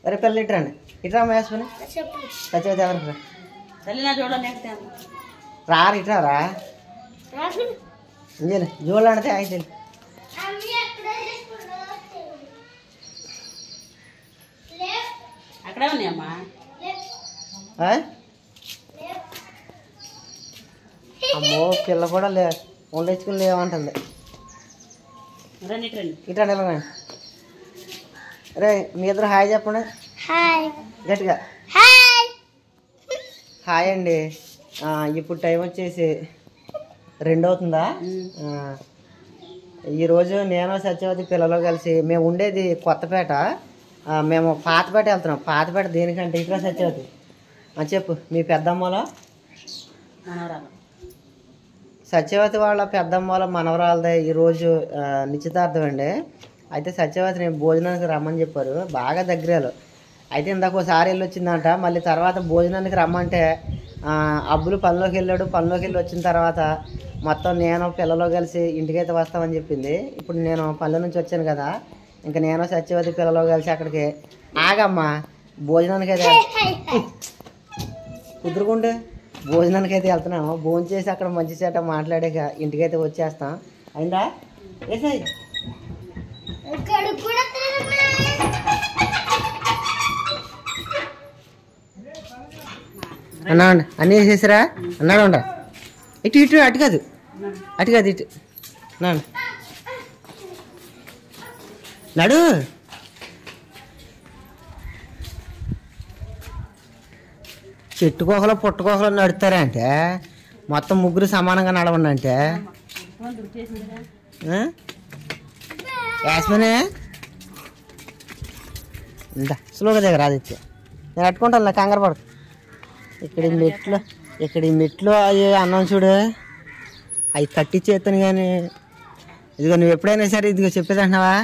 अरे पहले it इट्रा mess में सच में जावर चले ना जोड़ा नेक्स्ट टाइम रार इट्रा रा ये ले जोड़ा आने आई चल అక్కడే ఉన్నాయమ్మా అమ్మో పిల్ల కూడా లే వండేసుకుని లేవంటుంది రండి రండి ఇట్లా నిలవండి అరే మీ ఇద్దరు హాయ్ చెప్పండి హాయ్ గట్టిగా హాయ్ హాయ్ అండి ఇప్పుడు టైం వచ్చేసి 2 అవుతుందా ఈరోజు నేను సత్యవతి పిల్లలు కలిసి మేము ఉండేది కొత్తపేట మేము పాతపేట వెళ్తున్నాం పాతపేట దేనికంటే ఇక్కడ సత్యవతి చెప్పు మీ పెద్దమ్మలో మనవరాలు సత్యవతి వాళ్ళ పెద్దమ్మల మనవరాలదే ఈరోజు నిశ్చితార్థం అండి అయితే సత్యవతిని భోజనానికి రమ్మని చెప్పారు బాగా దగ్గరలో అయితే ఇందాక ఒకసారి వెళ్ళి వచ్చిందంట మళ్ళీ తర్వాత భోజనానికి రమ్మంటే అబ్బులు పనిలోకి వెళ్ళాడు పనిలోకి వెళ్ళి వచ్చిన తర్వాత మొత్తం నేను పిల్లలు కలిసి ఇంటికైతే వస్తామని చెప్పింది ఇప్పుడు నేను పల్లె నుంచి వచ్చాను కదా ఇంకా నేను సత్యవతి పిల్లలు కలిసి అక్కడికి ఆగమ్మా భోజనానికి అయితే కుదురుకుంటే భోజనానికి అయితే వెళ్తున్నాము భోజనం చేసి అక్కడ మంచి చేట మాట్లాడాక ఇంటికైతే వచ్చేస్తాం అయిందా ఏసాయి అన్నా అన్నీ వేసేసారా అన్నాడు ఉండ ఇటు ఇటు అటు కాదు ఇటు నడు చెట్టుకోకలో పుట్టుకోకలో నడుతారా అంటే మొత్తం ముగ్గురు సమానంగా నడవండి అంటే యాస్మనే ఇందా స్లోగా దగ్గర ఆదిత్య నేను అట్టుకుంటాను నాకు కంగారు పడదు ఇక్కడ ఈ మెట్లు అవి అన్నం చూడు అవి కట్టించేస్తాను కానీ ఇదిగో నువ్వు ఎప్పుడైనా సరే ఇదిగో చెప్పేది అంటున్నావా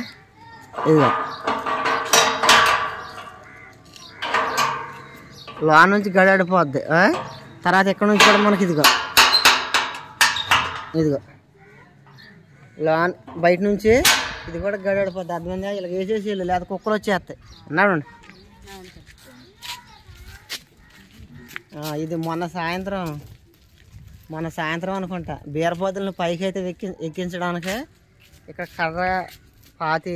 ఇదిగో లోన్ నుంచి గడాడిపోద్ది తర్వాత ఎక్కడి నుంచి కూడా మనకి ఇదిగో లోన్ బయట నుంచి ఇది కూడా గడాడిపోద్ది అర్థమైందా ఇలా వేసేసి వెళ్ళు లేదా కుక్కలు వచ్చేస్తాయి అన్నాడు ఇది మొన్న సాయంత్రం అనుకుంటా బీరపోతులను పైకి అయితే ఎక్కించడానికి ఇక్కడ కర్ర పాతి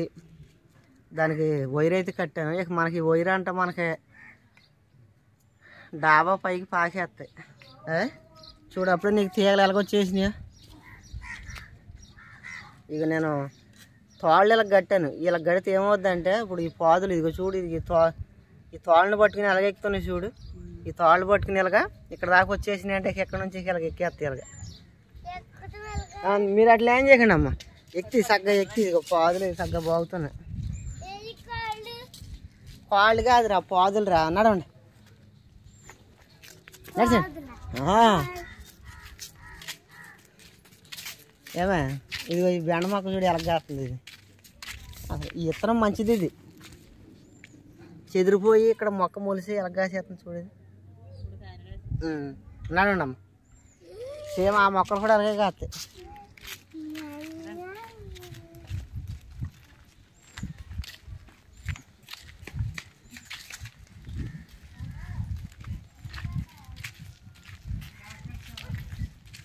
దానికి వైర్ అయితే కట్టాను ఇక మనకి వైర్ అంటే మనకి డాబా పైకి పాకేస్తాయి చూడు అప్పుడే నీకు తీగలు ఎలాగొచ్చేసినాయా ఇక నేను తోళ్ళు ఇలా కట్టాను ఇలా గడితే ఏమవుద్దంటే ఇప్పుడు ఈ పాదులు ఇదిగో చూడు ఇది ఈ తోళ్ళని పట్టుకుని ఎలాగ ఎక్కుతున్నాయి చూడు ఈ తాళ్ళు పట్టుకుని ఇలాగా ఇక్కడ దాకా వచ్చేసినాయి అంటే ఎక్కడి నుంచి ఇలాగ ఎక్కేస్తాయి ఇలాగా మీరు అట్లా ఏం చేయకండి అమ్మ సగ్గా ఇదిగో పాదులు సగ్గా బాగుతున్నాయి పాళ్ళు కాదురా పాదులు రా నడవండి నడిచండి ఏమే ఇదిగో ఈ బెండ మొక్క చూడు ఎలా కాస్తుంది ఇది అసలు ఈ ఇత్తనం మంచిది ఇది చెదిరిపోయి ఇక్కడ మొక్క మొలిసి ఎలా కాసేస్తుంది చూడేది నడండి అమ్మ సేమ్ ఆ మొక్కలు కూడా అలాగే కాస్తాయి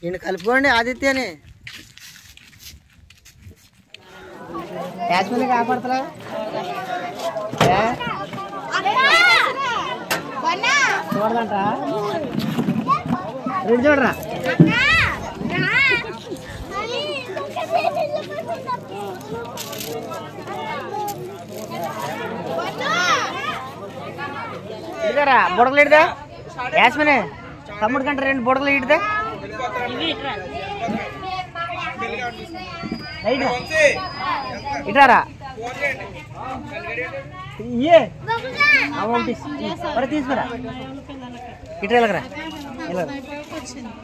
ఈయన కలుపుకోండి ఆదిత్యని యాస్మిని కాపాడుతున్నా చూడదంటా రెండు చూడరా ఇదిగారా బుడగలు ఇడదా యాస్మిని తమ్ముడు కంటే 2 బుడగలు ఇడదా ఇటారా ఇయే తీసుకురా ఇటు వెళ్ళకరా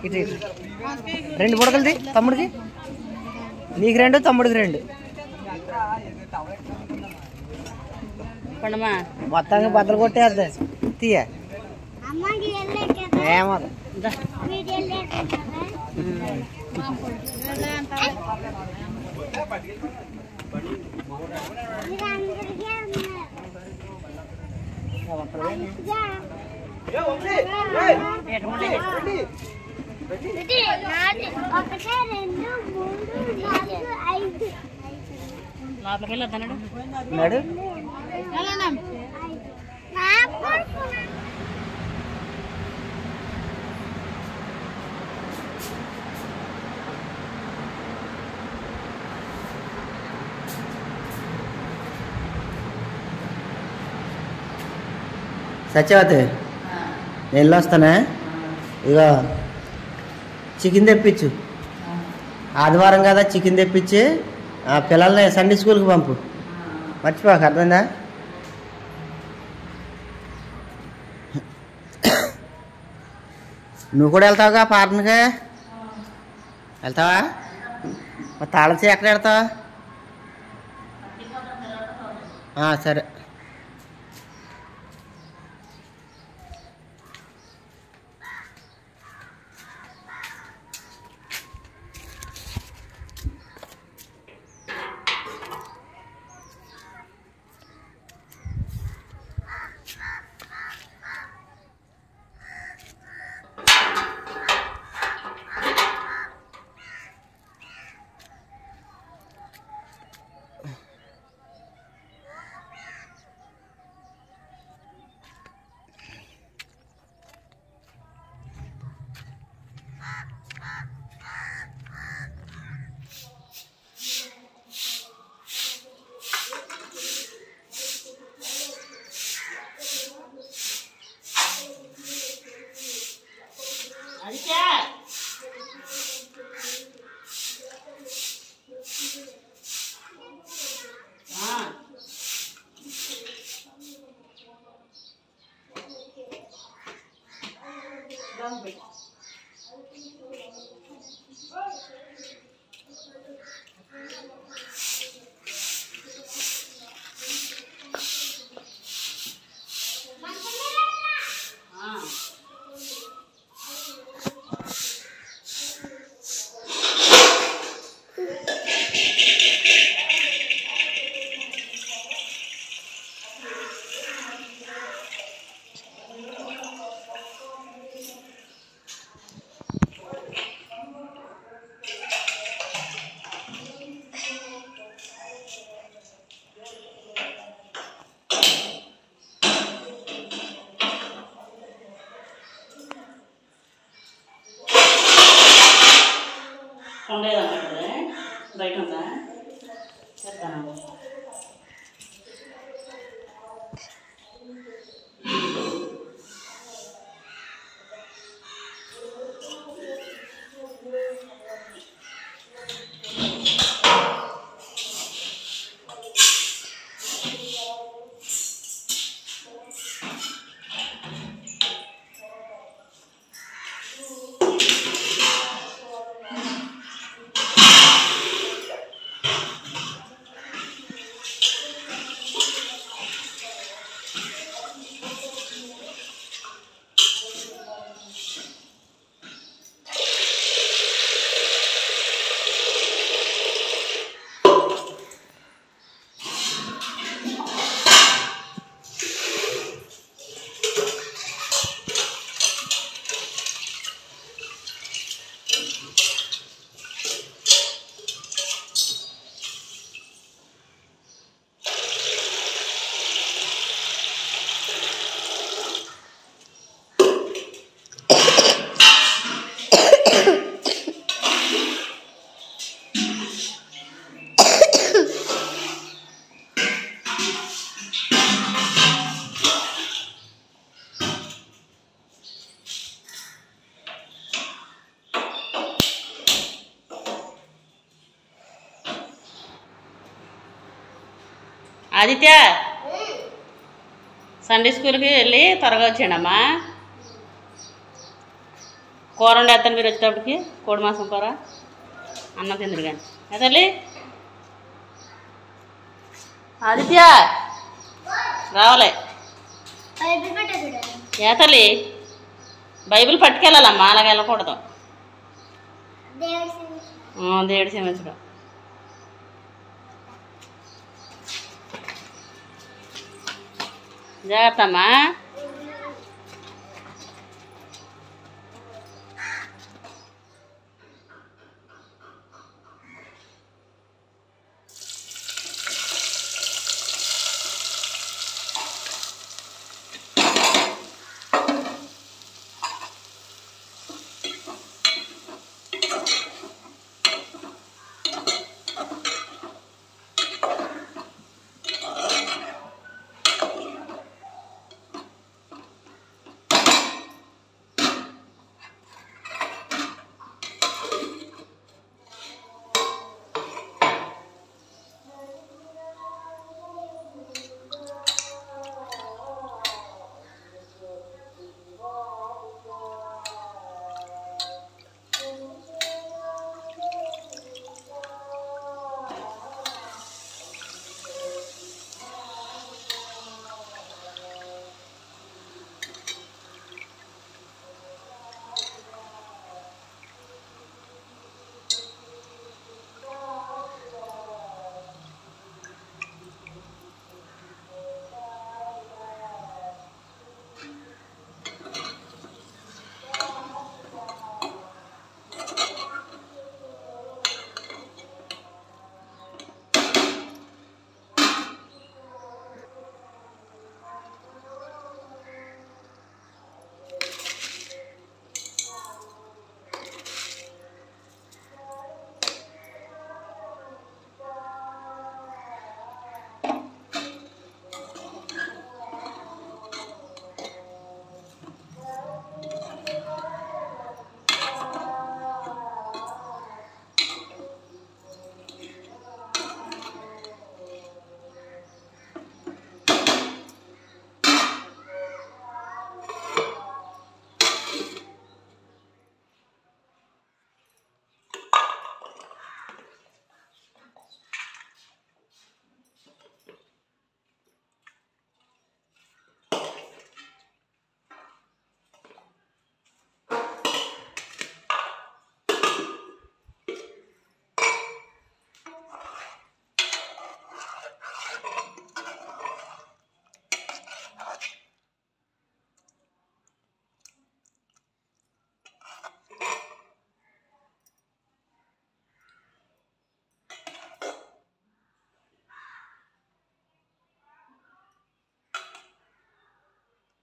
ఇటు 2 బుడగలది తమ్ముడికి నీకు 2 తమ్ముడికి 2 మొత్తంగా బద్దలు కొట్టేద్దా తీయ ఏమో లోపలికి వెళ్ళొద్దన్నాడు. నడు. సత్యవతి నేను వెళ్ళొస్తానా? ఇగో చికెన్ తెప్పించు. ఆదివారం కదా, చికెన్ తెప్పించి పిల్లల్ని సండే స్కూల్కి పంపు. మర్చిపోక, అర్థమైందా? నువ్వు కూడా వెళ్తావుగా పార్ట్నర్గా? వెళ్తావా? మరి తాళచి ఎక్కడ వెళ్తావా? సరే. ఉండేదన్నట్టు బయట ఉందా? చెప్తాను. ఆదిత్య సండే స్కూల్కి వెళ్ళి త్వరగా వచ్చాడమ్మా. కూర వండేస్తాను మీరు వచ్చేటప్పటికి, కోడి మాసం కూర, అన్నం తిందురు కానీ. ఏ తల్లి ఆదిత్య రావాలి. ఏ తల్లి బైబిల్ పట్టుకెళ్ళాలమ్మా, అలాగ వెళ్ళకూడదు. దేవుడి క్షమించడం. జాగ్రత్త అమ్మా.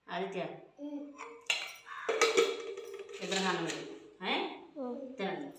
ఆదిత్య ఇబ్రహాం తినండి.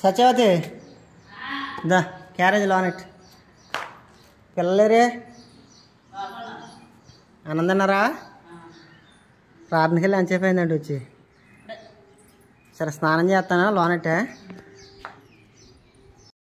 సత్యవతి దా క్యారేజ్ లోనెట్ పిల్లలేరే ఆనందన్నారా ప్రార్థనకి వెళ్ళి అంచేపోయిందండి వచ్చి సరే స్నానం చేస్తాను లోనెట్టే